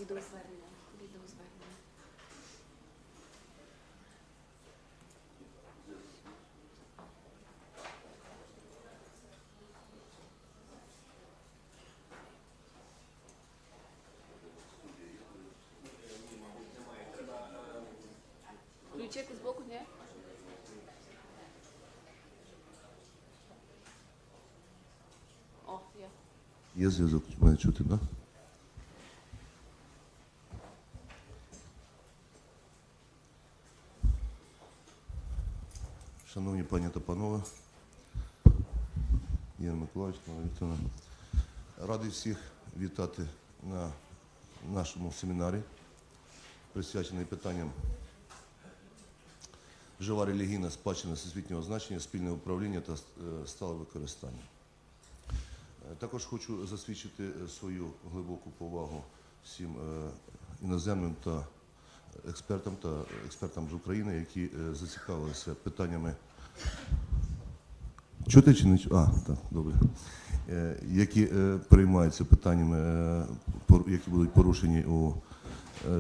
Відеозвернення. Ключик збоку, ні? О, є. Є зв'язок, мене чути, так? Да? Шановні пані та панове, Євген Миколаївич, Вікторовна, радий всіх вітати на нашому семінарі, присвячений питанням «Жива, релігійна, спадщина, всесвітнього значення, спільне управління та стале використання». Також хочу засвідчити свою глибоку повагу всім іноземним та експертам з України, які зацікавилися питаннями. Чути чи не чути? Так, добре. Які переймаються питаннями, які будуть порушені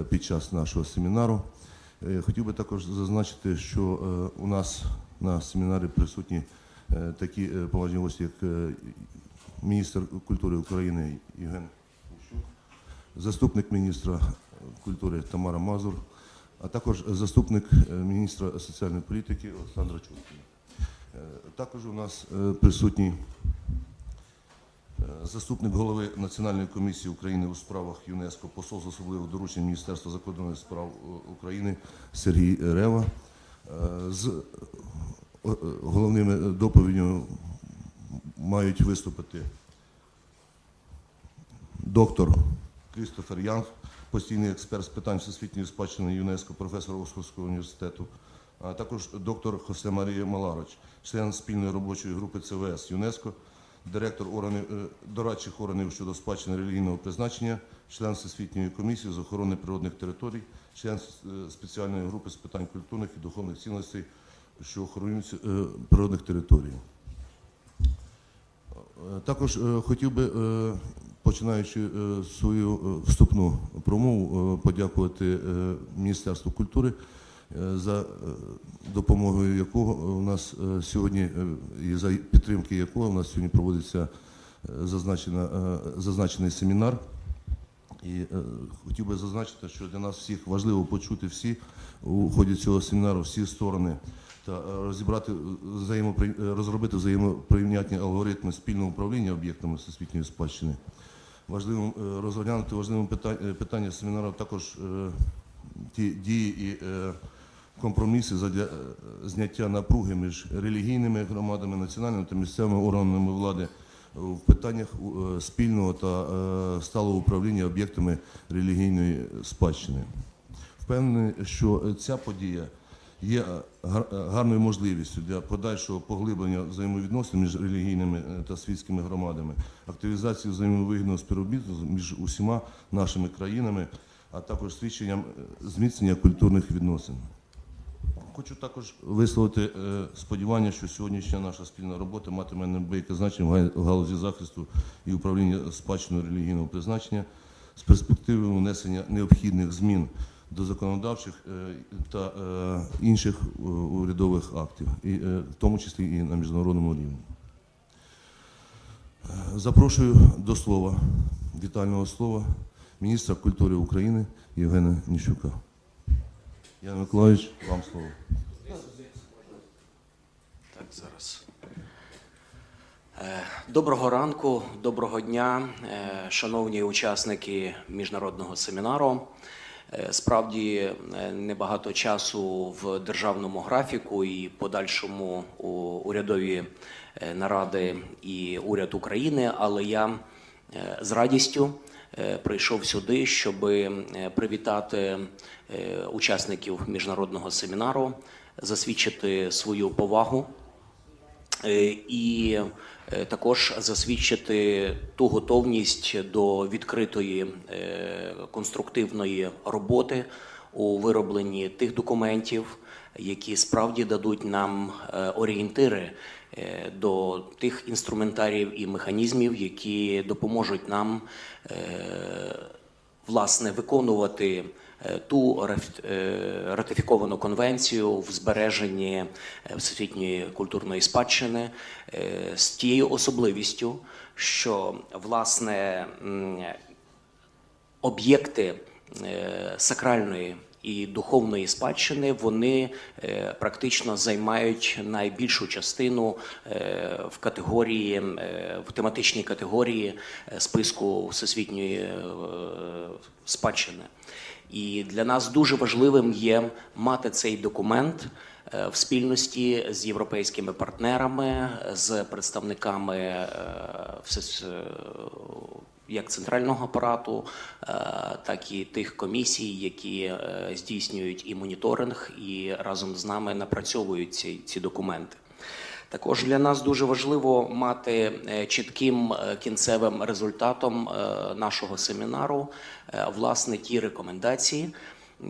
під час нашого семінару. Хотів би також зазначити, що у нас на семінарі присутні такі поважні гості, як міністр культури України Євген Міщук, заступник міністра культури Тамара Мазур, а також заступник міністра соціальної політики Олександра Чуркіна. Також у нас присутній заступник голови Національної комісії України у справах ЮНЕСКО, посол з особливих доручень Міністерства закордонних справ України Сергій Рева. З головними доповідями мають виступити доктор Крістофер Янг, постійний експерт з питань всесвітньої спадщини ЮНЕСКО, професор Оксфордського університету, а також доктор Хосе Марія Малароч, член спільної робочої групи ЦВС ЮНЕСКО, директор дорадчих органів щодо спадщини релігійного призначення, член Всесвітньої комісії з охорони природних територій, член спеціальної групи з питань культурних і духовних цінностей, що охоронюють природних територій. Також хотів би, починаючи свою вступну промову, подякувати Міністерству культури, за допомогою якого у нас сьогодні, і за підтримки якого у нас сьогодні проводиться зазначений семінар. І хотів би зазначити, що для нас всіх важливо почути всі у ході цього семінару всі сторони та розробити взаємоприйнятні алгоритми спільного управління об'єктами всесвітньої спадщини. Розглянути важливим питання семінару також ті дії і компроміси для зняття напруги між релігійними громадами, національними та місцевими органами влади в питаннях спільного та сталого управління об'єктами релігійної спадщини. Впевнений, що ця подія є гарною можливістю для подальшого поглиблення взаємовідносин між релігійними та світськими громадами, активізації взаємовигідного співробітництва між усіма нашими країнами, а також свідченням зміцнення культурних відносин. Хочу також висловити сподівання, що сьогоднішня наша спільна робота матиме неабияке значення в галузі захисту і управління спадщиною релігійного призначення з перспективою внесення необхідних змін до законодавчих та інших урядових актів, в тому числі і на міжнародному рівні. Запрошую до слова, вітального слова, міністра культури України Євгена Міщука. Євген Миколаївич, вам слово. Так, зараз. Доброго ранку, доброго дня, шановні учасники міжнародного семінару. Справді, небагато часу в державному графіку і подальшому урядові наради і уряд України, але я з радістю прийшов сюди, щоб привітати учасників міжнародного семінару, засвідчити свою повагу і також засвідчити ту готовність до відкритої конструктивної роботи у виробленні тих документів, які справді дадуть нам орієнтири до тих інструментаріїв і механізмів, які допоможуть нам власне, виконувати ту ратифіковану конвенцію в збереженні всесвітньої культурної спадщини з тією особливістю, що, власне, об'єкти сакральної і духовної спадщини, вони практично займають найбільшу частину в категорії, в тематичній категорії списку всесвітньої спадщини. І для нас дуже важливим є мати цей документ в спільності з європейськими партнерами, з представниками як центрального апарату, так і тих комісій, які здійснюють і моніторинг, і разом з нами напрацьовують ці документи. Також для нас дуже важливо мати чітким кінцевим результатом нашого семінару, власне, ті рекомендації,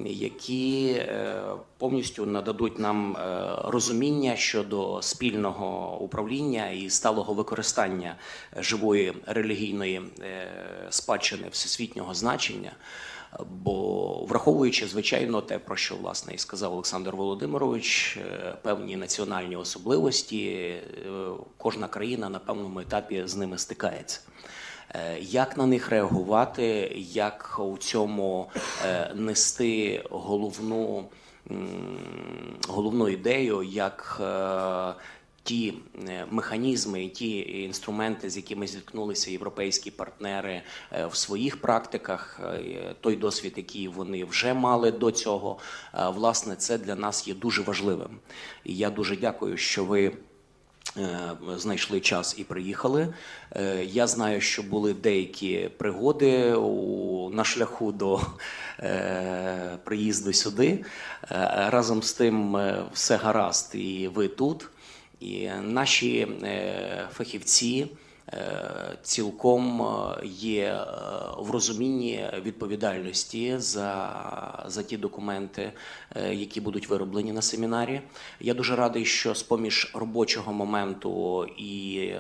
які повністю нададуть нам розуміння щодо спільного управління і сталого використання живої релігійної спадщини всесвітнього значення. Бо, враховуючи, звичайно, те, про що, власне, і сказав Олександр Володимирович, певні національні особливості, кожна країна на певному етапі з ними стикається. Як на них реагувати, як у цьому нести головну ідею, як ті механізми, ті інструменти, з якими зіткнулися європейські партнери в своїх практиках, той досвід, який вони вже мали до цього, власне, це для нас є дуже важливим. І я дуже дякую, що ви знайшли час і приїхали. Я знаю, що були деякі пригоди на шляху до приїзду сюди. Разом з тим все гаразд, і ви тут. І наші фахівці цілком є в розумінні відповідальності за ті документи, які будуть вироблені на семінарі. Я дуже радий, що з-поміж робочого моменту і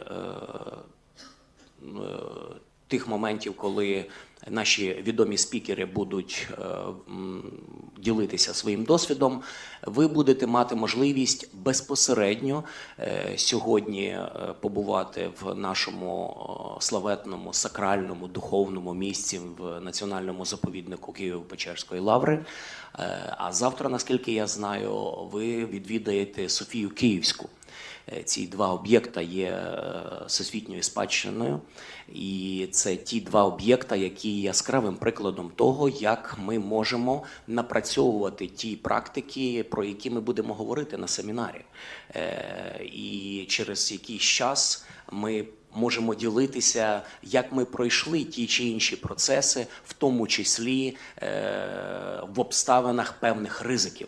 тих моментів, коли наші відомі спікери будуть ділитися своїм досвідом, ви будете мати можливість безпосередньо сьогодні побувати в нашому славетному, сакральному, духовному місці в національному заповіднику Києво-Печерської лаври. А завтра, наскільки я знаю, ви відвідаєте Софію Київську. Ці два об'єкта є всесвітньою спадщиною, і це ті два об'єкта, які є яскравим прикладом того, як ми можемо напрацьовувати ті практики, про які ми будемо говорити на семінарі. І через якийсь час ми можемо ділитися, як ми пройшли ті чи інші процеси, в тому числі в обставинах певних ризиків.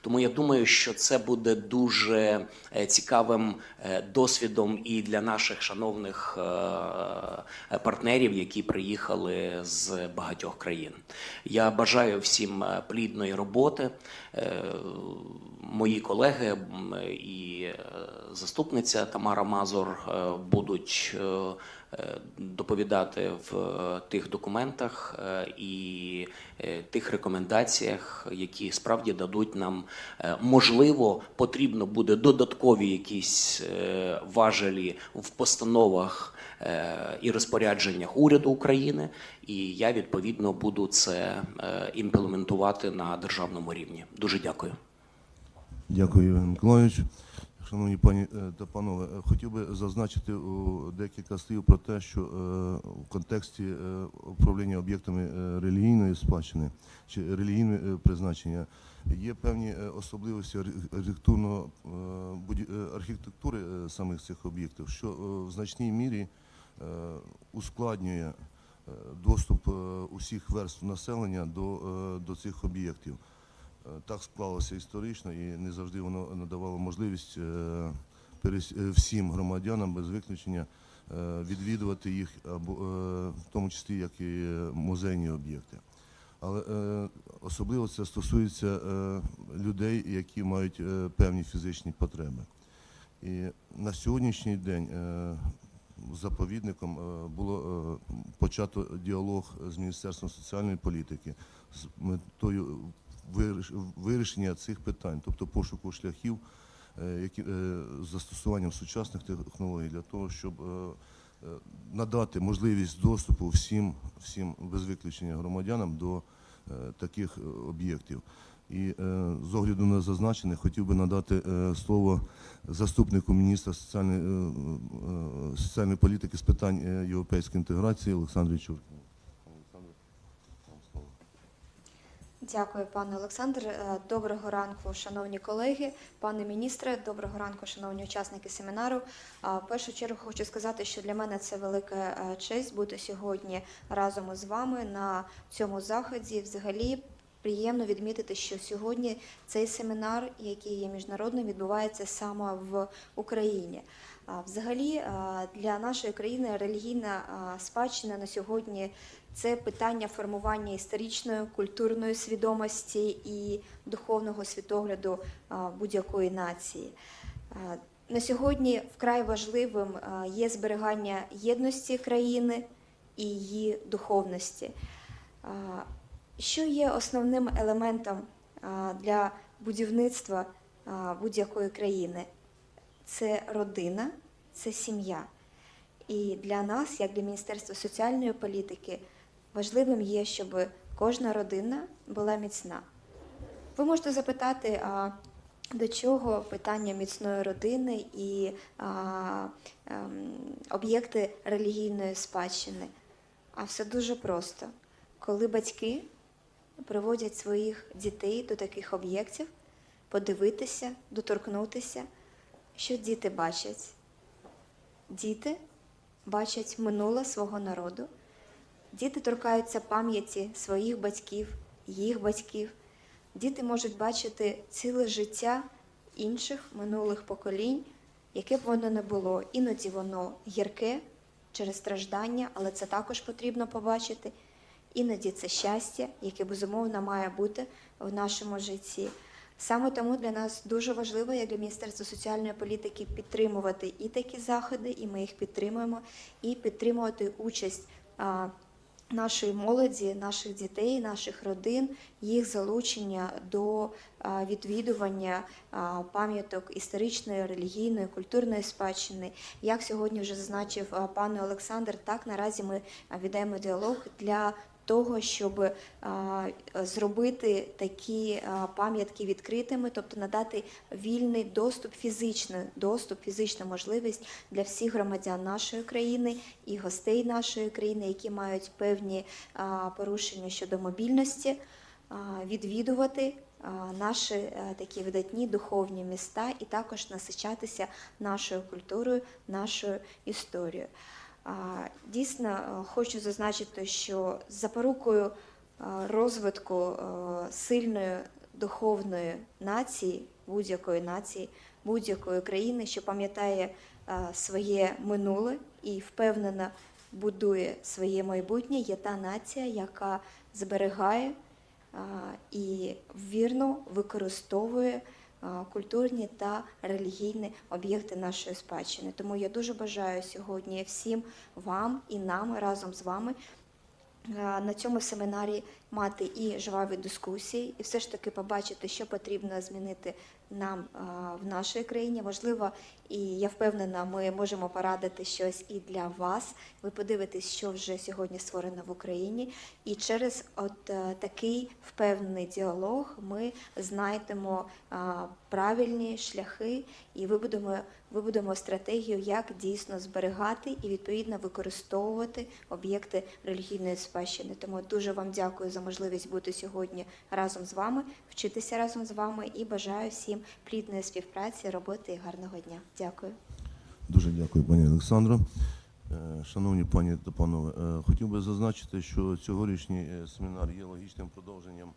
Тому я думаю, що це буде дуже цікавим досвідом і для наших шановних партнерів, які приїхали з багатьох країн. Я бажаю всім плідної роботи. Мої колеги і заступниця Тамара Мазур будуть доповідати в тих документах і тих рекомендаціях, які справді дадуть нам, можливо, потрібно буде додаткові якісь важелі в постановах і розпорядженнях уряду України, і я, відповідно, буду це імплементувати на державному рівні. Дуже дякую. Дякую, Євген Миколайович. Шановні пані та панове, хотів би зазначити у декілька слів про те, що в контексті управління об'єктами релігійної спадщини чи релігійного призначення є певні особливості архітектури самих цих об'єктів, що в значній мірі ускладнює доступ усіх верств населення до цих об'єктів. Так склалося історично, і не завжди воно надавало можливість всім громадянам без виключення відвідувати їх, в тому числі як і музейні об'єкти. Але особливо це стосується людей, які мають певні фізичні потреби. І на сьогоднішній день заповідником було почато діалог з Міністерством соціальної політики з метою вирішення цих питань, тобто пошуку шляхів з застосуванням сучасних технологій для того, щоб надати можливість доступу всім без виключення громадянам до таких об'єктів. І з огляду на зазначене хотів би надати слово заступнику міністра соціальної політики з питань європейської інтеграції Олександрі Чуркіну. Дякую, пане Олександр. Доброго ранку, шановні колеги, пане міністре, доброго ранку, шановні учасники семінару. В першу чергу хочу сказати, що для мене це велика честь бути сьогодні разом із вами на цьому заході. Взагалі, приємно відмітити, що сьогодні цей семінар, який є міжнародним, відбувається саме в Україні. Взагалі, для нашої країни релігійна спадщина на сьогодні – це питання формування історичної, культурної свідомості і духовного світогляду будь-якої нації. На сьогодні вкрай важливим є зберігання єдності країни і її духовності. Що є основним елементом для будівництва будь-якої країни? Це родина, це сім'я. І для нас, як для Міністерства соціальної політики, важливим є, щоб кожна родина була міцна. Ви можете запитати, а до чого питання міцної родини і об'єкти релігійної спадщини? А все дуже просто. Коли батьки приводять своїх дітей до таких об'єктів, подивитися, доторкнутися, що діти бачать? Діти бачать минуле свого народу, діти торкаються пам'яті своїх батьків, їх батьків. Діти можуть бачити ціле життя інших минулих поколінь, яке б воно не було. Іноді воно гірке через страждання, але це також потрібно побачити. Іноді це щастя, яке, безумовно, має бути в нашому житті. Саме тому для нас дуже важливо, як для Міністерства соціальної політики, підтримувати і такі заходи, і ми їх підтримуємо, і підтримувати участь нашої молоді, наших дітей, наших родин, їх залучення до відвідування пам'яток історичної, релігійної, культурної спадщини. Як сьогодні вже зазначив пан Олександр, так наразі ми ведемо діалог для того, щоб зробити такі пам'ятки відкритими, тобто надати вільний доступ, фізичну можливість для всіх громадян нашої країни і гостей нашої країни, які мають певні порушення щодо мобільності, відвідувати наші такі видатні духовні міста і також насичатися нашою культурою, нашою історією. Дійсно, хочу зазначити, що запорукою розвитку сильної духовної нації, будь-якої країни, що пам'ятає своє минуле і впевнено будує своє майбутнє, є та нація, яка зберігає і вірно використовує культурні та релігійні об'єкти нашої спадщини. Тому я дуже бажаю сьогодні всім вам і нам разом з вами на цьому семінарі мати і жваві дискусії, і все ж таки побачити, що потрібно змінити нам в нашій країні. Можливо, і я впевнена, ми можемо порадити щось і для вас. Ви подивитесь, що вже сьогодні створено в Україні. І через такий впевнений діалог ми знайдемо правильні шляхи і вибудемо стратегію, як дійсно зберігати і відповідно використовувати об'єкти релігійної спадщини. Тому дуже вам дякую за можливість бути сьогодні разом з вами, вчитися разом з вами і бажаю всім плідної співпраці, роботи і гарного дня. Дякую. Дуже дякую, пані Олександро. Шановні пані та панове, хотів би зазначити, що цьогорічний семінар є логічним продовженням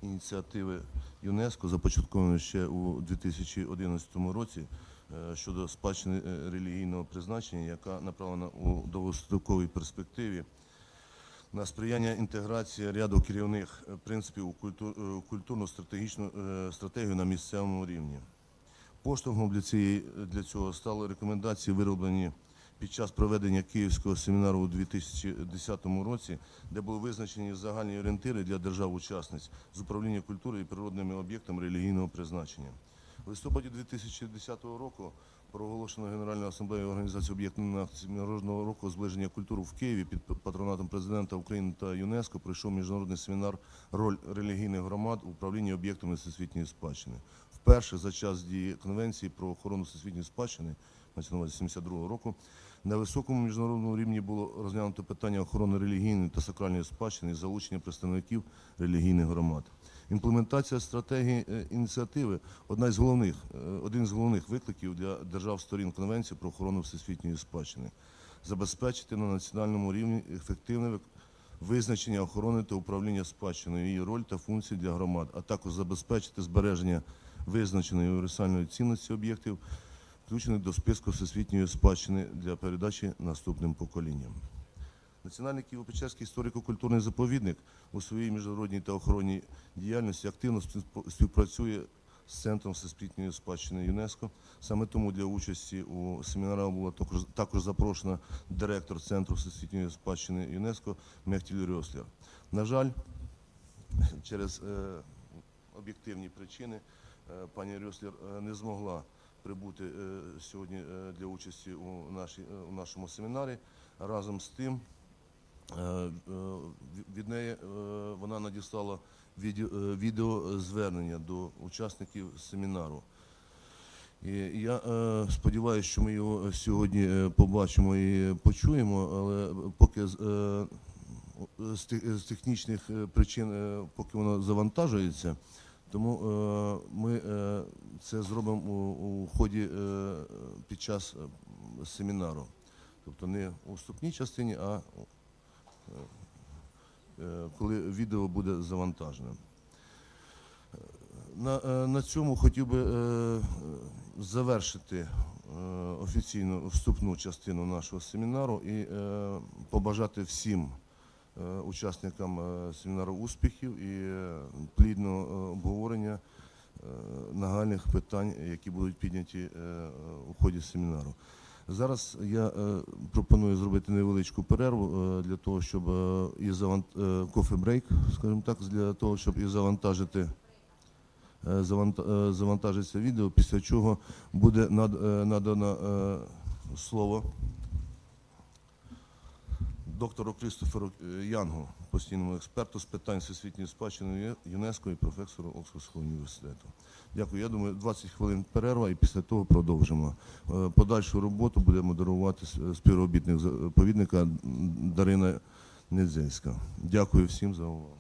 ініціативи ЮНЕСКО, започаткованої ще у 2011 році, щодо спадщини релігійного призначення, яка направлена у довгостроковій перспективі на сприяння інтеграції ряду керівних принципів у культурну стратегію на місцевому рівні. Поштовхом для цього стали рекомендації, вироблені під час проведення Київського семінару у 2010 році, де були визначені загальні орієнтири для держав-учасниць з управління культури і природними об'єктами релігійного призначення. У листопаді 2010 року проголошено Генеральною асамблеєю Організації об'єктів Міжнародного року зближення культури в Києві під патронатом президента України та ЮНЕСКО пройшов міжнародний семінар «Роль релігійних громад у управлінні об'єктами всесвітньої спадщини». Вперше за час дії Конвенції про охорону всесвітньої спадщини, мається на увазі 1972 року, на високому міжнародному рівні було розглянуто питання охорони релігійної та сакральної спадщини і залучення представників релігійних громад. Імплементація стратегії ініціативи – один з головних викликів для держав-сторін Конвенції про охорону всесвітньої спадщини. Забезпечити на національному рівні ефективне визначення охорони та управління спадщиною, її роль та функції для громад, а також забезпечити збереження визначеної універсальної цінності об'єктів, включених до списку всесвітньої спадщини для передачі наступним поколінням. Національний Києво-Печерський історико-культурний заповідник у своїй міжнародній та охоронній діяльності активно співпрацює з Центром всесвітньої спадщини ЮНЕСКО. Саме тому для участі у семінарах була також запрошена директор Центру всесвітньої спадщини ЮНЕСКо Мехтіль Рьослер. На жаль, через об'єктивні причини пані Рьослер не змогла прибути сьогодні для участі у нашому семінарі. Разом з тим, від неї вона надіслала відеозвернення до учасників семінару. І я сподіваюся, що ми його сьогодні побачимо і почуємо, але поки з технічних причин, поки воно завантажується, тому ми це зробимо у ході під час семінару. Тобто не у вступній частині, а коли відео буде завантажене. На цьому хотів би завершити офіційну вступну частину нашого семінару і побажати всім учасникам семінару успіхів і плідного обговорення нагальних питань, які будуть підняті у ході семінару. Зараз я пропоную зробити невеличку перерву для того, щоб кофе-брейк, скажімо так, для того, щоб і завантажиться відео, після чого буде надано слово доктору Крістоферу Янгу, постійному експерту з питань всесвітньої спадщини ЮНЕСКО і професору Оксфордського університету. Дякую. Я думаю, 20 хвилин перерва і після того продовжимо. Подальшу роботу буде модерувати співробітник заповідника Дарина Недзельська. Дякую всім за увагу.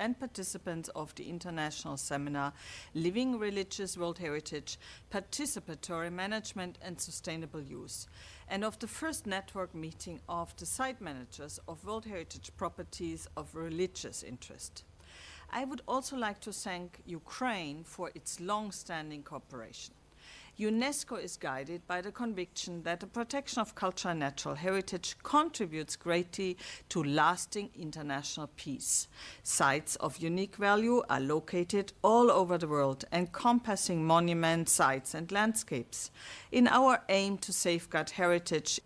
and participants of the international seminar Living Religious World Heritage, Participatory Management and Sustainable Use, and of the first network meeting of the site managers of World Heritage properties of religious interest. I would also like to thank Ukraine for its long-standing cooperation. UNESCO is guided by the conviction that the protection of cultural and natural heritage contributes greatly to lasting international peace. Sites of unique value are located all over the world, encompassing monuments, sites, and landscapes. In our aim to safeguard heritage,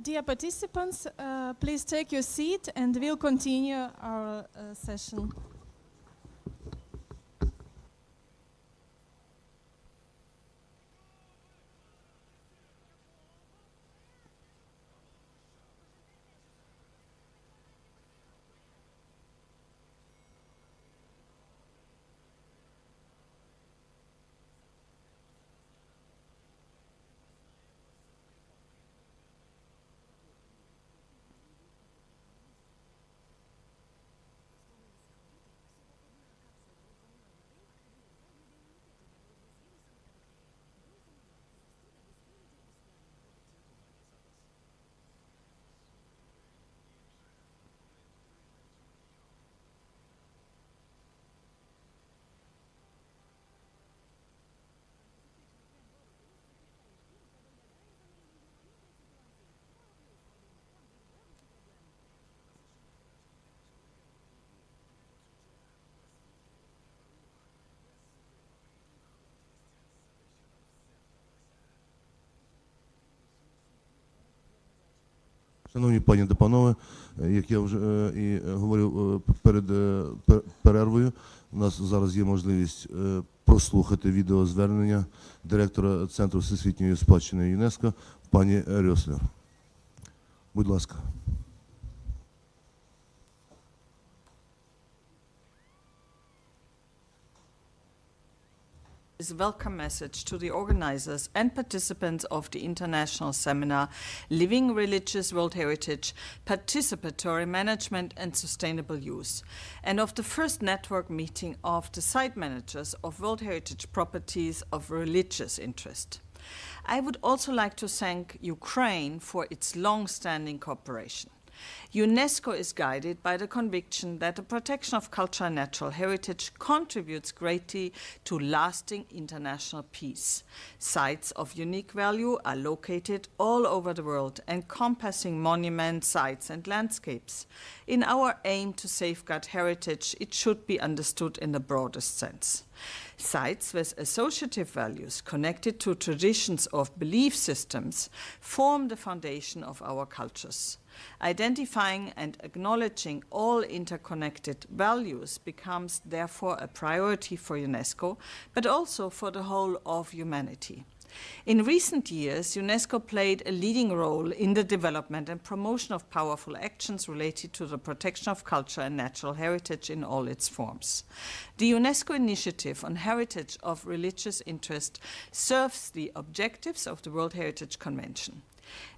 Dear participants, please take your seat and we'll continue our session. Шановні пані та панове, як я вже і говорив перед перервою, у нас зараз є можливість прослухати відеозвернення директора Центру всесвітньої спадщини ЮНЕСКО пані Рьослер. Будь ласка. Is a welcome message to the organizers and participants of the international seminar Living Religious World Heritage, Participatory Management and Sustainable Use, and of the first network meeting of the site managers of World Heritage properties of religious interest. I would also like to thank Ukraine for its long-standing cooperation. UNESCO is guided by the conviction that the protection of cultural and natural heritage contributes greatly to lasting international peace. Sites of unique value are located all over the world, encompassing monuments, sites, and landscapes. In our aim to safeguard heritage, it should be understood in the broadest sense. Sites with associative values connected to traditions of belief systems form the foundation of our cultures. Identifying and acknowledging all interconnected values becomes therefore a priority for UNESCO, but also for the whole of humanity. In recent years, UNESCO played a leading role in the development and promotion of powerful actions related to the protection of culture and natural heritage in all its forms. The UNESCO initiative on heritage of religious interest serves the objectives of the World Heritage Convention.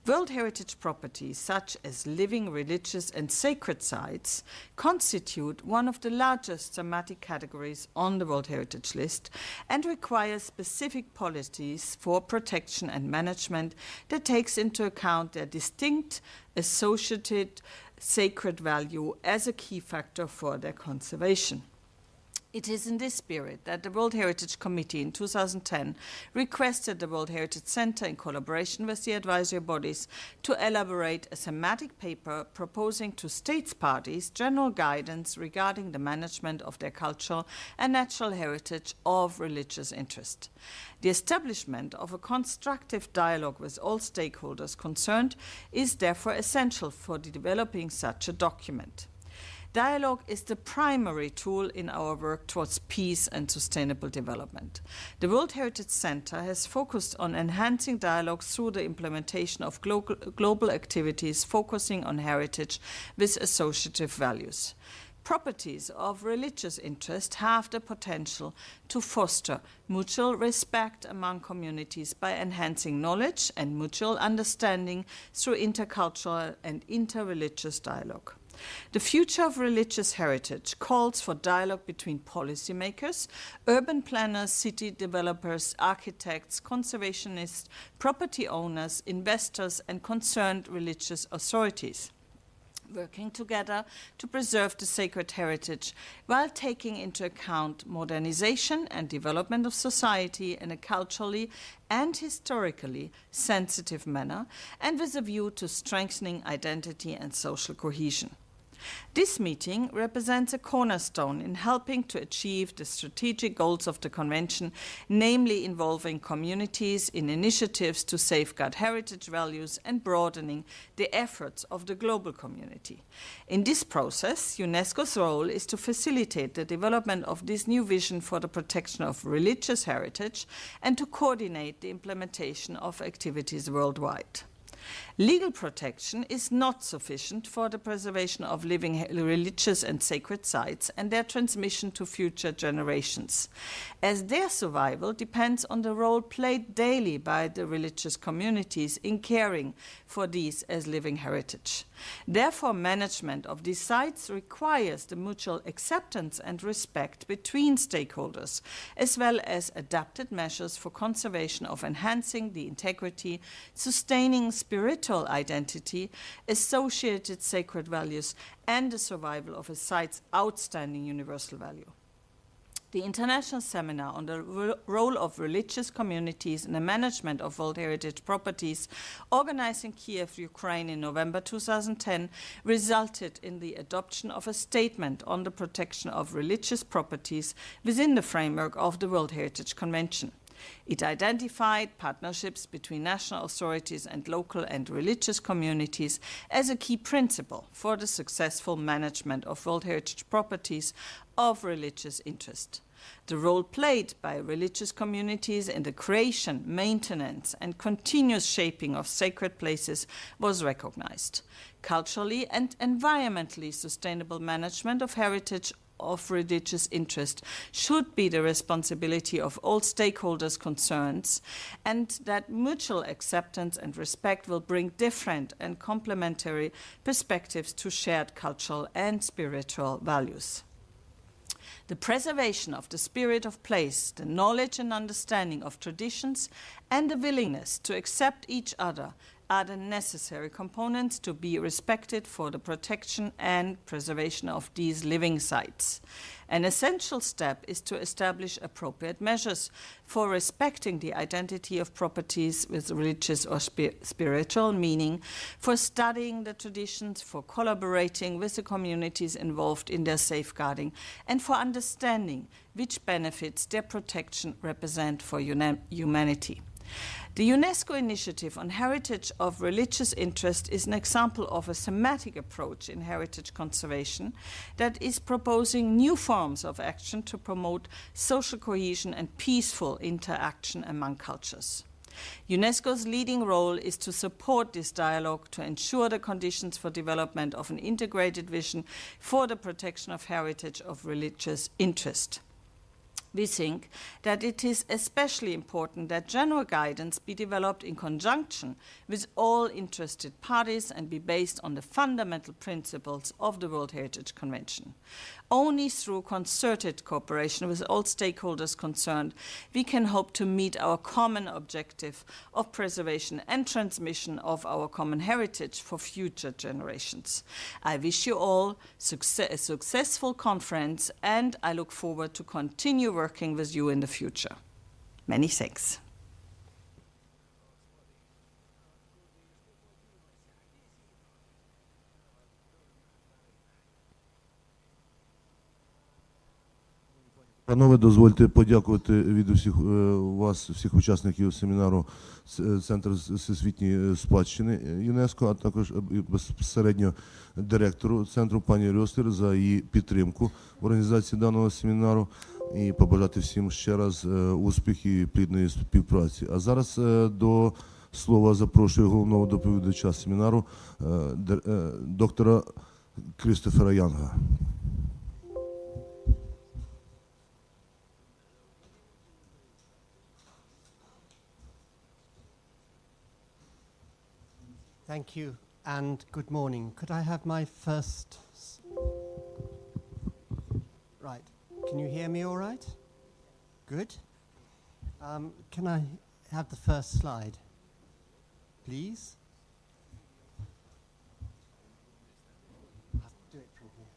World Heritage properties, such as living, religious, and sacred sites, constitute one of the largest thematic categories on the World Heritage List and require specific policies for protection and management that takes into account their distinct associated sacred value as a key factor for their conservation. It is in this spirit that the World Heritage Committee in 2010 requested the World Heritage Center, in collaboration with the advisory bodies, to elaborate a thematic paper proposing to states parties general guidance regarding the management of their cultural and natural heritage of religious interest. The establishment of a constructive dialogue with all stakeholders concerned is therefore essential for developing such a document. Dialogue is the primary tool in our work towards peace and sustainable development. The World Heritage Center has focused on enhancing dialogue through the implementation of global activities focusing on heritage with associative values. Properties of religious interest have the potential to foster mutual respect among communities by enhancing knowledge and mutual understanding through intercultural and interreligious dialogue. The future of religious heritage calls for dialogue between policymakers, urban planners, city developers, architects, conservationists, property owners, investors, and concerned religious authorities, working together to preserve the sacred heritage while taking into account modernization and development of society in a culturally and historically sensitive manner, and with a view to strengthening identity and social cohesion. This meeting represents a cornerstone in helping to achieve the strategic goals of the Convention, namely involving communities in initiatives to safeguard heritage values and broadening the efforts of the global community. In this process, UNESCO's role is to facilitate the development of this new vision for the protection of religious heritage and to coordinate the implementation of activities worldwide. Legal protection is not sufficient for the preservation of living religious and sacred sites and their transmission to future generations, as their survival depends on the role played daily by the religious communities in caring for these as living heritage. Therefore, management of these sites requires the mutual acceptance and respect between stakeholders, as well as adapted measures for conservation of enhancing the integrity, sustaining spiritual identity, associated sacred values, and the survival of a site's outstanding universal value. The International Seminar on the Role of Religious Communities in the Management of World Heritage Properties, organized in Kiev, Ukraine in November 2010, resulted in the adoption of a statement on the protection of religious properties within the framework of the World Heritage Convention. It identified partnerships between national authorities and local and religious communities as a key principle for the successful management of World Heritage properties of religious interest. The role played by religious communities in the creation, maintenance, and continuous shaping of sacred places was recognized. Culturally and environmentally sustainable management of heritage of religious interest should be the responsibility of all stakeholders concerned, and that mutual acceptance and respect will bring different and complementary perspectives to shared cultural and spiritual values. The preservation of the spirit of place, the knowledge and understanding of traditions, and the willingness to accept each other are the necessary components to be respected for the protection and preservation of these living sites. An essential step is to establish appropriate measures for respecting the identity of properties with religious or spiritual meaning, for studying the traditions, for collaborating with the communities involved in their safeguarding, and for understanding which benefits their protection represent for humanity. The UNESCO Initiative on Heritage of Religious Interest is an example of a thematic approach in heritage conservation that is proposing new forms of action to promote social cohesion and peaceful interaction among cultures. UNESCO's leading role is to support this dialogue to ensure the conditions for development of an integrated vision for the protection of heritage of religious interest. We think that it is especially important that general guidance be developed in conjunction with all interested parties and be based on the fundamental principles of the World Heritage Convention. Only through concerted cooperation with all stakeholders concerned, we can hope to meet our common objective of preservation and transmission of our common heritage for future generations. I wish you all a successful conference, and I look forward to continue working with you in the future. Many thanks. Панове, дозвольте подякувати від усіх вас, всіх учасників семінару Центру всесвітньої спадщини ЮНЕСКО, а також безпосередньо директору центру пані Рьостер за її підтримку в організації даного семінару і побажати всім ще раз успіхів і плідної співпраці. А зараз до слова запрошую головного доповідача семінару доктора Крістофера Янга. Thank you and good morning. Could I have my first... Right. Can you hear me all right? Good. Can I have the first slide, please? I'll have to do it from here.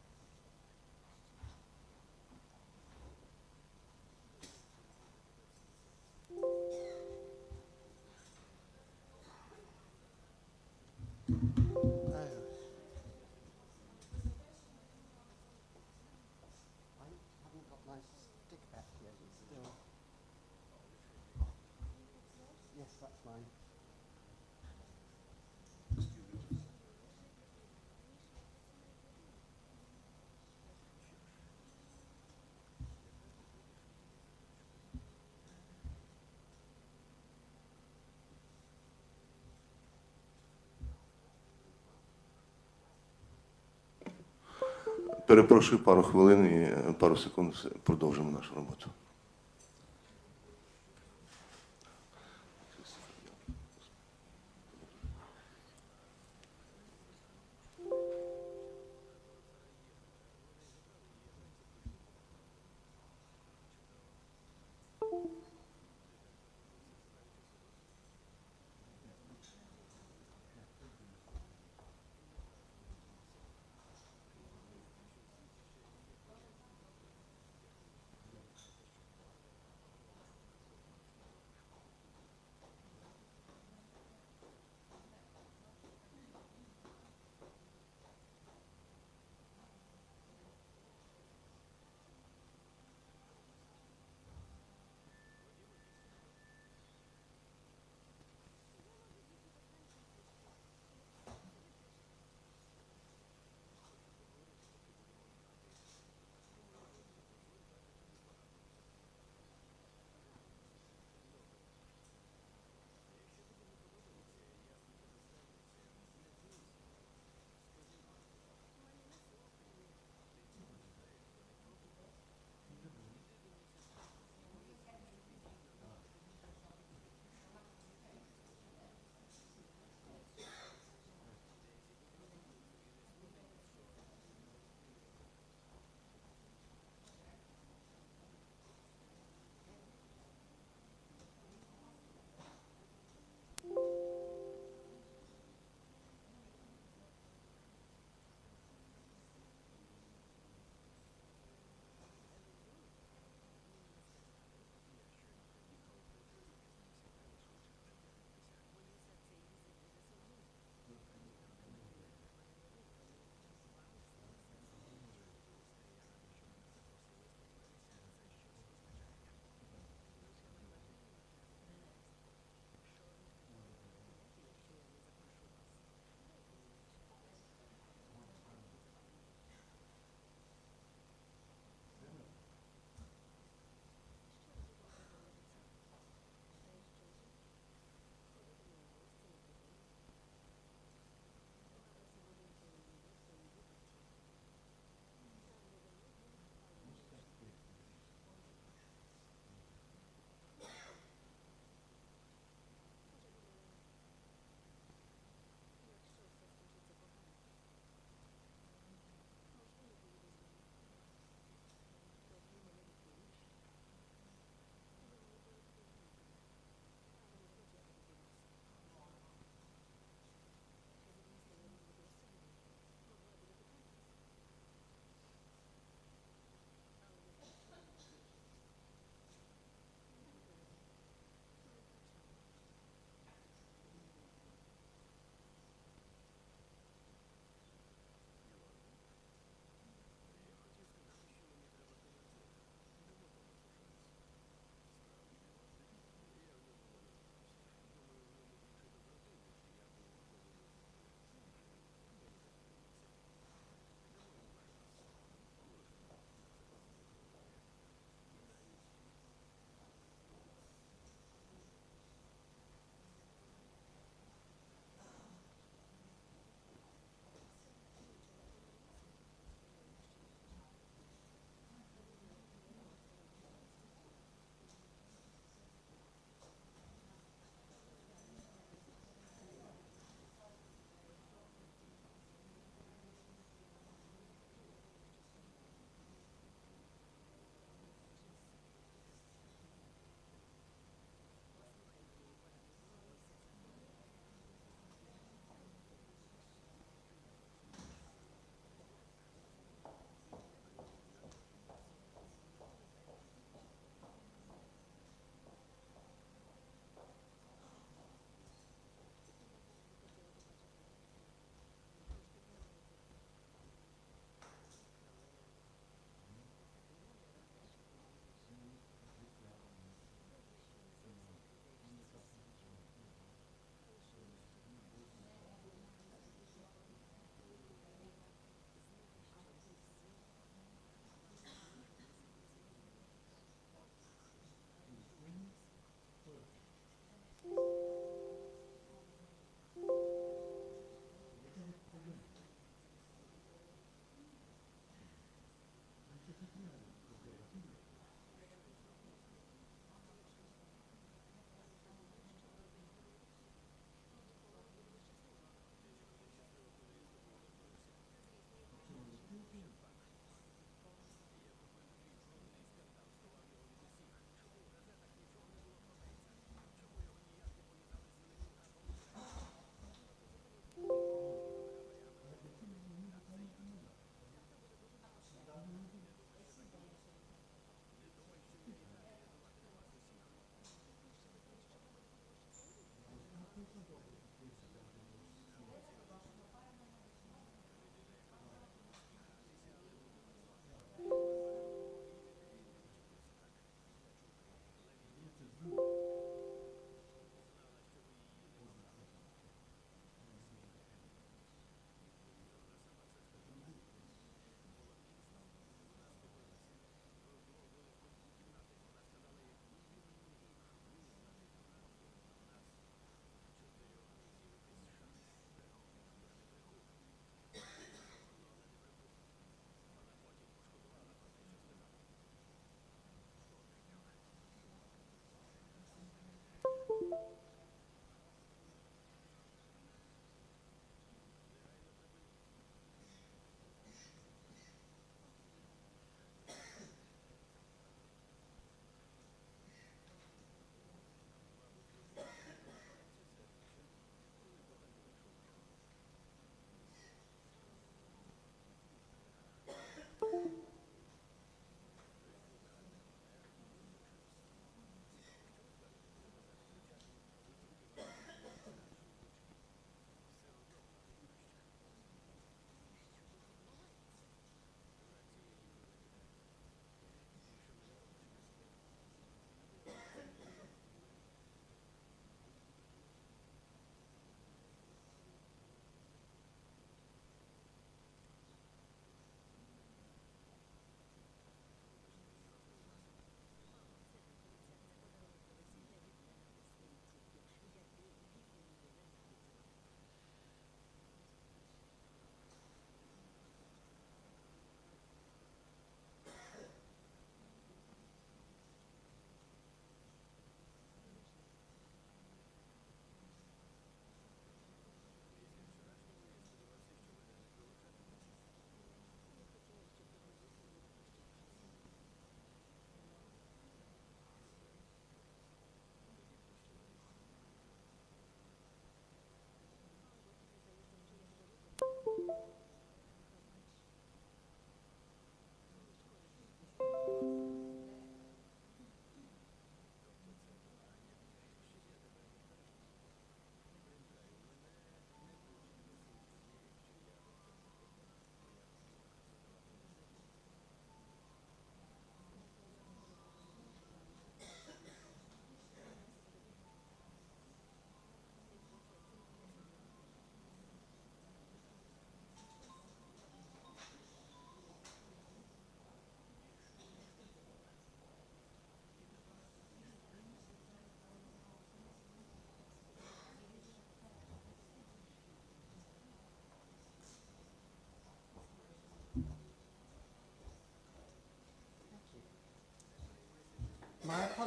Перепрошую пару хвилин і пару секунд продовжимо нашу роботу.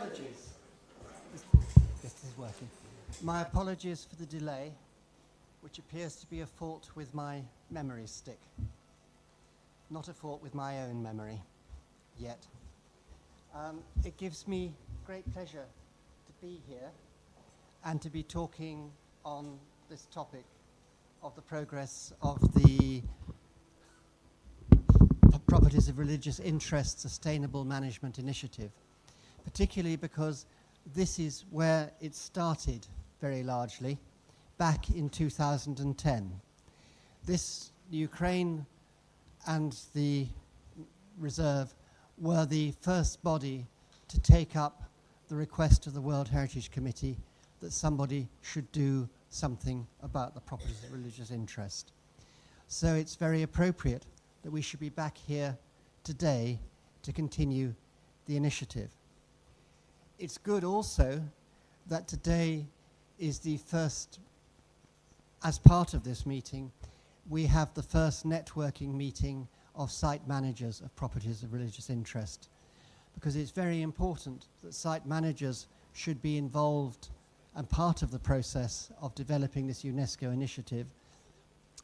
apologies. This is working. My apologies for the delay, which appears to be a fault with my memory stick. Not a fault with my own memory, yet. It gives me great pleasure to be here and to be talking on this topic of the progress of the Properties of Religious Interest Sustainable Management Initiative, particularly because this is where it started very largely back in 2010. This, Ukraine and the Reserve were the first body to take up the request of the World Heritage Committee that somebody should do something about the properties of religious interest. So it's very appropriate that we should be back here today to continue the initiative. It's good also that today is the first, as part of this meeting, we have the first networking meeting of site managers of properties of religious interest, because it's very important that site managers should be involved and part of the process of developing this UNESCO initiative,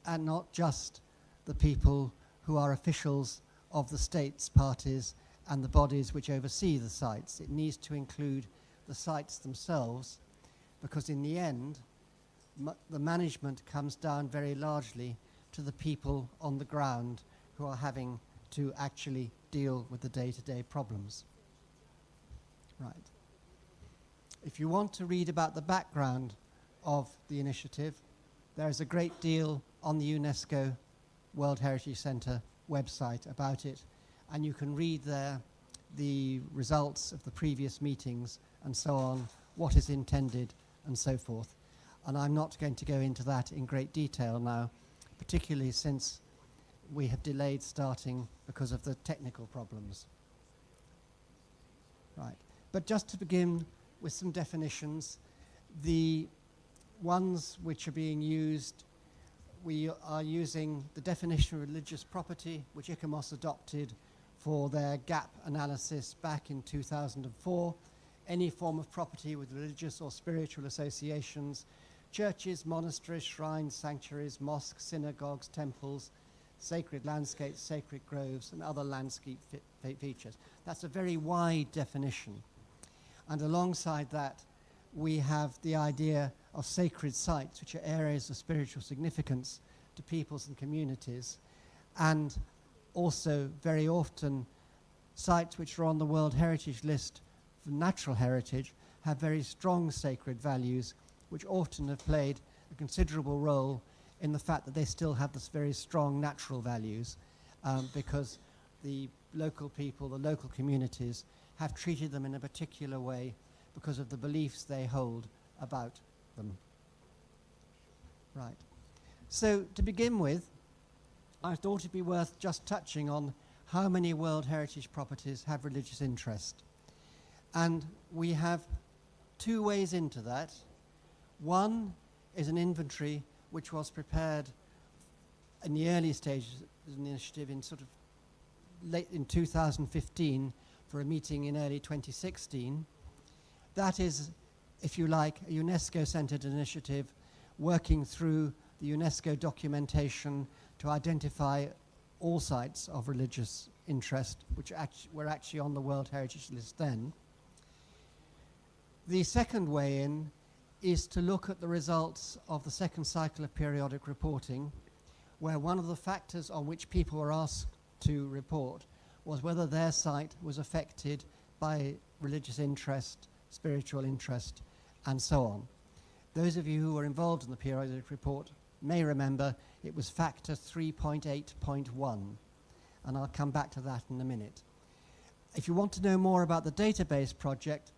and not just the people who are officials of the states parties and the bodies which oversee the sites. It needs to include the sites themselves, because in the end, the management comes down very largely to the people on the ground who are having to actually deal with the day-to-day problems. Right. If you want to read about the background of the initiative, there is a great deal on the UNESCO World Heritage Centre website about it, and you can read there the results of the previous meetings and so on, what is intended and so forth. And I'm not going to go into that in great detail now, particularly since we have delayed starting because of the technical problems. Right. But just to begin with some definitions, the ones which are being used, we are using the definition of religious property, which ICOMOS adopted for their gap analysis back in 2004. Any form of property with religious or spiritual associations, churches, monasteries, shrines, sanctuaries, mosques, synagogues, temples, sacred landscapes, sacred groves, and other landscape features. That's a very wide definition. And alongside that, we have the idea of sacred sites, which are areas of spiritual significance to peoples and communities, and also very often sites which are on the World Heritage List for natural heritage have very strong sacred values, which often have played a considerable role in the fact that they still have this very strong natural values, because the local people, the local communities, have treated them in a particular way because of the beliefs they hold about them. Right. So to begin with, I thought it'd be worth just touching on how many World Heritage properties have religious interest. And we have two ways into that. One is an inventory which was prepared in the early stages of the initiative in sort of late in 2015 for a meeting in early 2016. That is, if you like, a UNESCO-centered initiative working through the UNESCO documentation to identify all sites of religious interest, which were actually on the World Heritage List then. The second way in is to look at the results of the second cycle of periodic reporting, where one of the factors on which people were asked to report was whether their site was affected by religious interest, spiritual interest, and so on. Those of you who were involved in the periodic report may remember it was factor 3.8.1, and I'll come back to that in a minute. If you want to know more about the database project,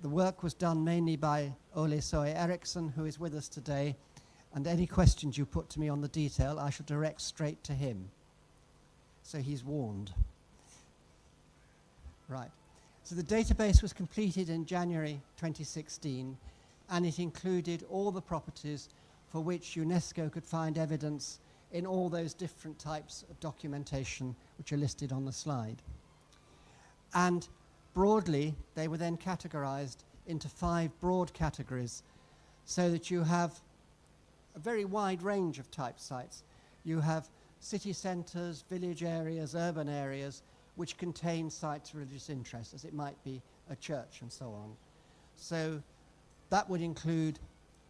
the work was done mainly by Ole Soe Eriksson, who is with us today, and any questions you put to me on the detail, I shall direct straight to him. So he's warned. Right. So the database was completed in January 2016, and it included all the properties for which UNESCO could find evidence in all those different types of documentation which are listed on the slide. And broadly, they were then categorized into 5 broad categories, so that you have a very wide range of type sites. You have city centres, village areas, urban areas, which contain sites of religious interest, as it might be a church and so on. So that would include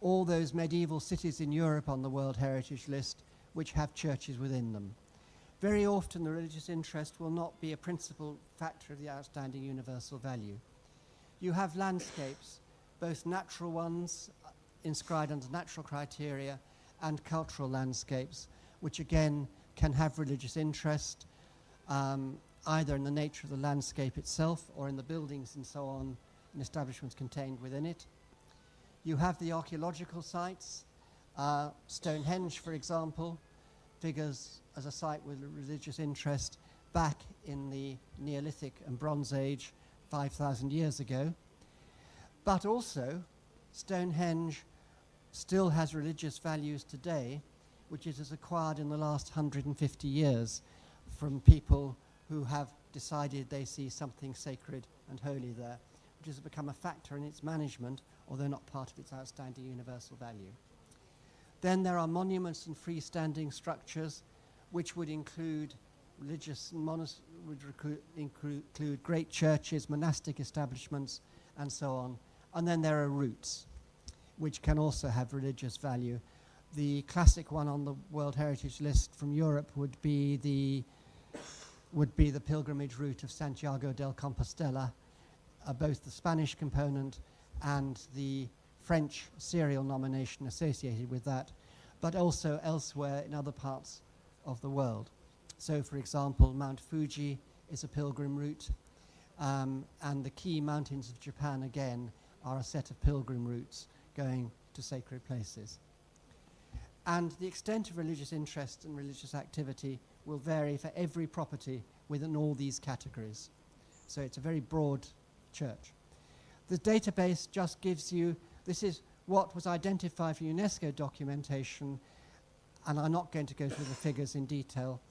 all those medieval cities in Europe on the World Heritage List which have churches within them. Very often the religious interest will not be a principal factor of the outstanding universal value. You have landscapes, both natural ones inscribed under natural criteria and cultural landscapes, which again can have religious interest, either in the nature of the landscape itself or in the buildings and so on and establishments contained within it. You have the archaeological sites. Stonehenge, for example, figures as a site with religious interest back in the Neolithic and Bronze Age 5,000 years ago. But also, Stonehenge still has religious values today, which it has acquired in the last 150 years from people who have decided they see something sacred and holy there, which has become a factor in its management, although not part of its outstanding universal value. Then there are monuments and freestanding structures, which would include include great churches, monastic establishments, and so on. And then there are routes, which can also have religious value. The classic one on the World Heritage List from Europe would be the pilgrimage route of Santiago del Compostela, both the Spanish component and the French serial nomination associated with that, but also elsewhere in other parts of the world. So, for example, Mount Fuji is a pilgrim route, and the key mountains of Japan, again, are a set of pilgrim routes going to sacred places. And the extent of religious interest and religious activity will vary for every property within all these categories. So it's a very broad church. The database just gives you, this is what was identified for UNESCO documentation, and I'm not going to go through the figures in detail.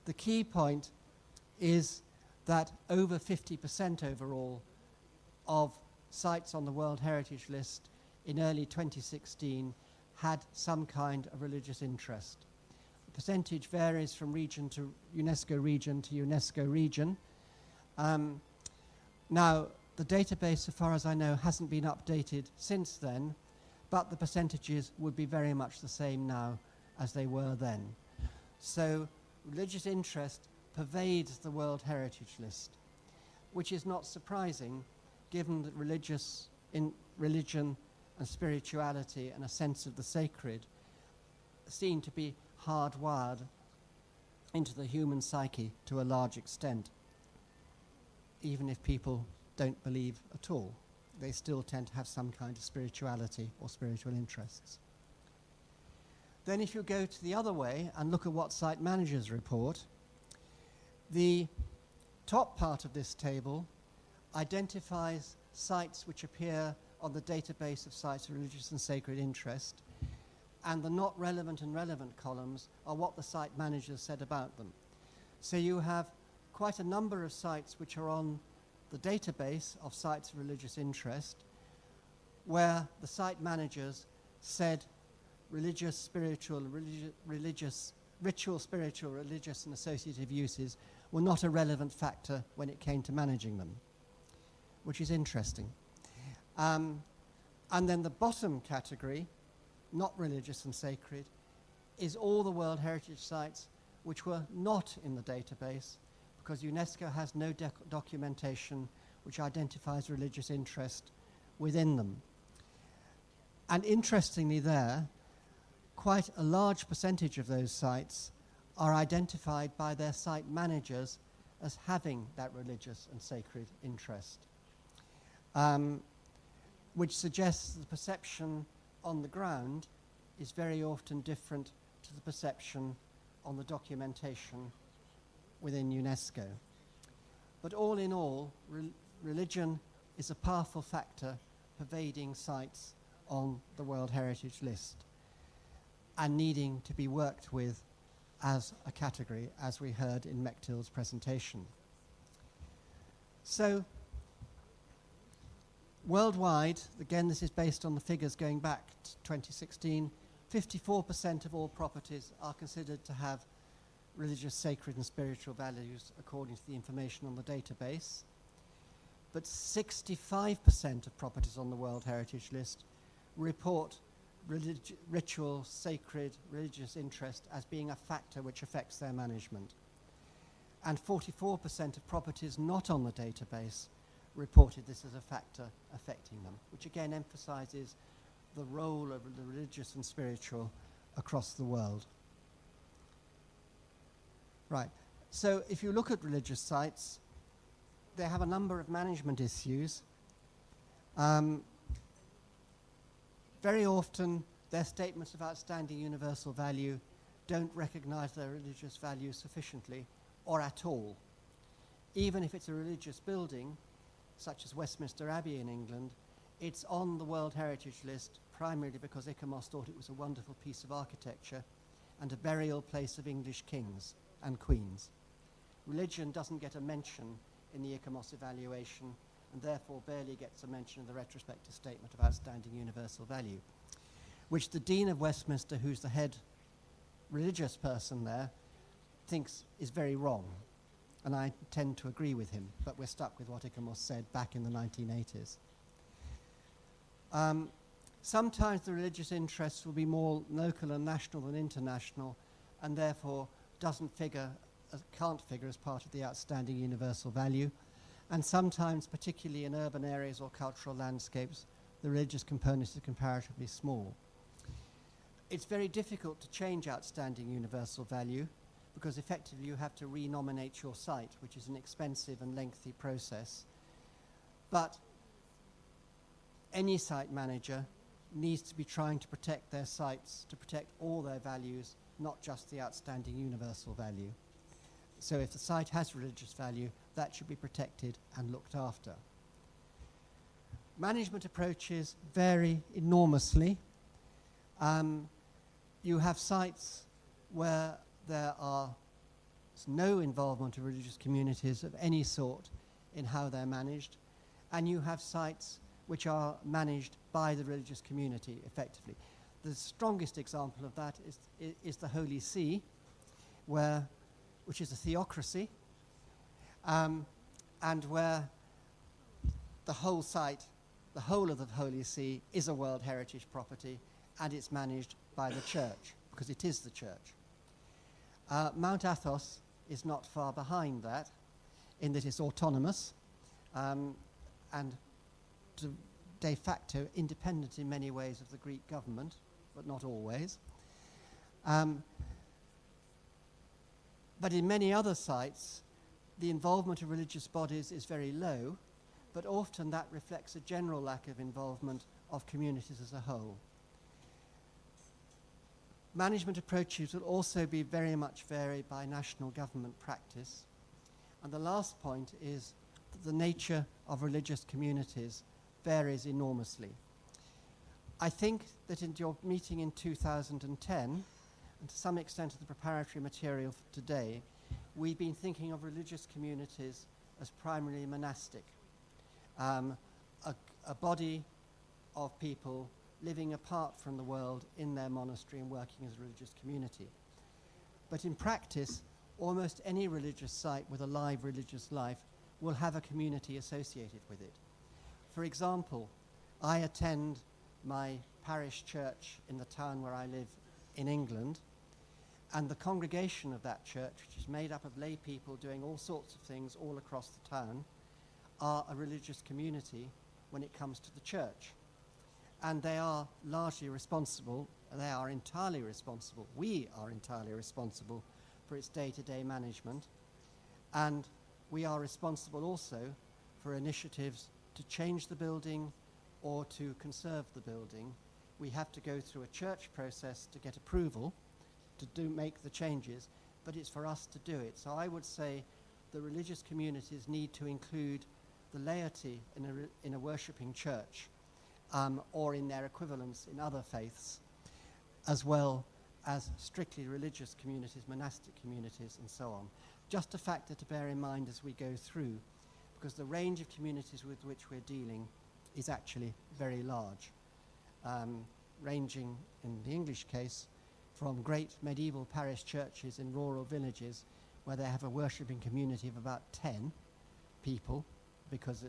The key point is that over 50% overall of sites on the World Heritage List in early 2016 had some kind of religious interest. The percentage varies from region to UNESCO region to UNESCO region. Now, the database, so far as I know, hasn't been updated since then, but the percentages would be very much the same now as they were then. So religious interest pervades the World Heritage List, which is not surprising given that religion and spirituality and a sense of the sacred seem to be hardwired into the human psyche to a large extent. Even if people don't believe at all, they still tend to have some kind of spirituality or spiritual interests. Then if you go to the other way and look at what site managers report, the top part of this table identifies sites which appear on the database of sites of religious and sacred interest, and the not relevant and relevant columns are what the site managers said about them. So you have quite a number of sites which are on the database of sites of religious interest, where the site managers said religious, spiritual, ritual, spiritual, religious, and associative uses were not a relevant factor when it came to managing them, which is interesting. And then the bottom category, not religious and sacred, is all the World Heritage Sites which were not in the database, because UNESCO has no documentation which identifies religious interest within them. And interestingly there, quite a large percentage of those sites are identified by their site managers as having that religious and sacred interest, which suggests the perception on the ground is very often different to the perception on the documentation within UNESCO. But all in all, religion is a powerful factor pervading sites on the World Heritage List and needing to be worked with as a category, as we heard in Mechtil's presentation. So Worldwide, again, this is based on the figures going back to 2016, 54% of all properties are considered to have religious, sacred and spiritual values according to the information on the database. But 65% of properties on the World Heritage List report ritual, sacred, religious interest as being a factor which affects their management. And 44% of properties not on the database reported this as a factor affecting them, which again emphasizes the role of the religious and spiritual across the world. Right, so if you look at religious sites, they have a number of management issues. Very often, their statements of outstanding universal value don't recognize their religious value sufficiently or at all. Even if it's a religious building, such as Westminster Abbey in England, it's on the World Heritage List primarily because Icamos thought it was a wonderful piece of architecture and a burial place of English kings and queens. Religion doesn't get a mention in the Icamos evaluation and therefore barely gets a mention in the retrospective statement of outstanding universal value, which the Dean of Westminster, who's the head religious person there, thinks is very wrong. And I tend to agree with him, but we're stuck with what Icamos said back in the 1980s. Sometimes the religious interests will be more local and national than international, and therefore can't figure as part of the outstanding universal value. And sometimes, particularly in urban areas or cultural landscapes, the religious component is comparatively small. It's very difficult to change outstanding universal value because effectively you have to renominate your site, which is an expensive and lengthy process. But any site manager needs to be trying to protect their sites, to protect all their values, not just the outstanding universal value. So if the site has religious value, that should be protected and looked after. Management approaches vary enormously. You have sites where there is no involvement of religious communities of any sort in how they're managed, and you have sites which are managed by the religious community effectively. The strongest example of that is the Holy See, which is a theocracy, and where the whole site, the whole of the Holy See, is a World Heritage property, and it's managed by the church, because it is the church. Mount Athos is not far behind that, in that it's autonomous, and de facto independent in many ways of the Greek government, but not always. But in many other sites, the involvement of religious bodies is very low, but often that reflects a general lack of involvement of communities as a whole. Management approaches will also be very much varied by national government practice. And the last point is that the nature of religious communities varies enormously. I think that in your meeting in 2010, and to some extent of the preparatory material for today, we've been thinking of religious communities as primarily monastic, a body of people living apart from the world in their monastery and working as a religious community. But in practice, almost any religious site with a live religious life will have a community associated with it. For example, I attend my parish church in the town where I live in England, and the congregation of that church, which is made up of lay people doing all sorts of things all across the town, are a religious community when it comes to the church. And they are largely responsible, they are entirely responsible, we are entirely responsible for its day-to-day management. And we are responsible also for initiatives to change the building or to conserve the building. We have to go through a church process to get approval to make the changes, but it's for us to do it. So I would say the religious communities need to include the laity in a worshipping church, or in their equivalents in other faiths, as well as strictly religious communities, monastic communities, and so on. Just a factor to bear in mind as we go through, because the range of communities with which we're dealing is actually very large, ranging in the English case from great medieval parish churches in rural villages where they have a worshipping community of about 10 people, because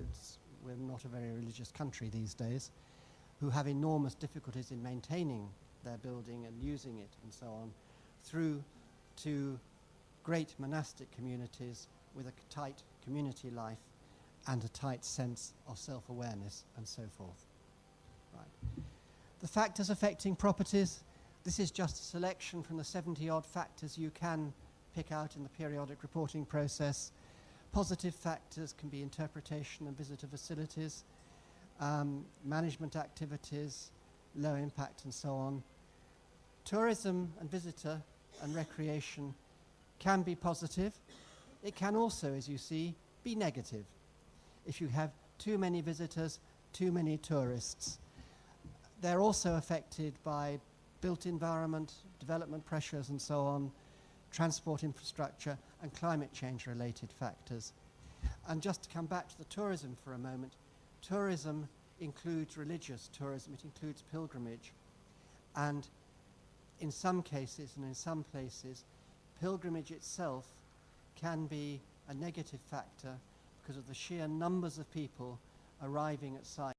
we're not a very religious country these days, who have enormous difficulties in maintaining their building and using it and so on, through to great monastic communities with a tight community life and a tight sense of self-awareness and so forth. Right. The factors affecting properties, this is just a selection from the 70-odd factors you can pick out in the periodic reporting process. Positive factors can be interpretation and visitor facilities, management activities, low impact and so on. Tourism and visitor and recreation can be positive. It can also, as you see, be negative. If you have too many visitors, too many tourists. They're also affected by built environment, development pressures and so on, transport infrastructure and climate change related factors. And just to come back to the tourism for a moment, tourism includes religious tourism, it includes pilgrimage, and in some cases and in some places, pilgrimage itself can be a negative factor because of the sheer numbers of people arriving at sites.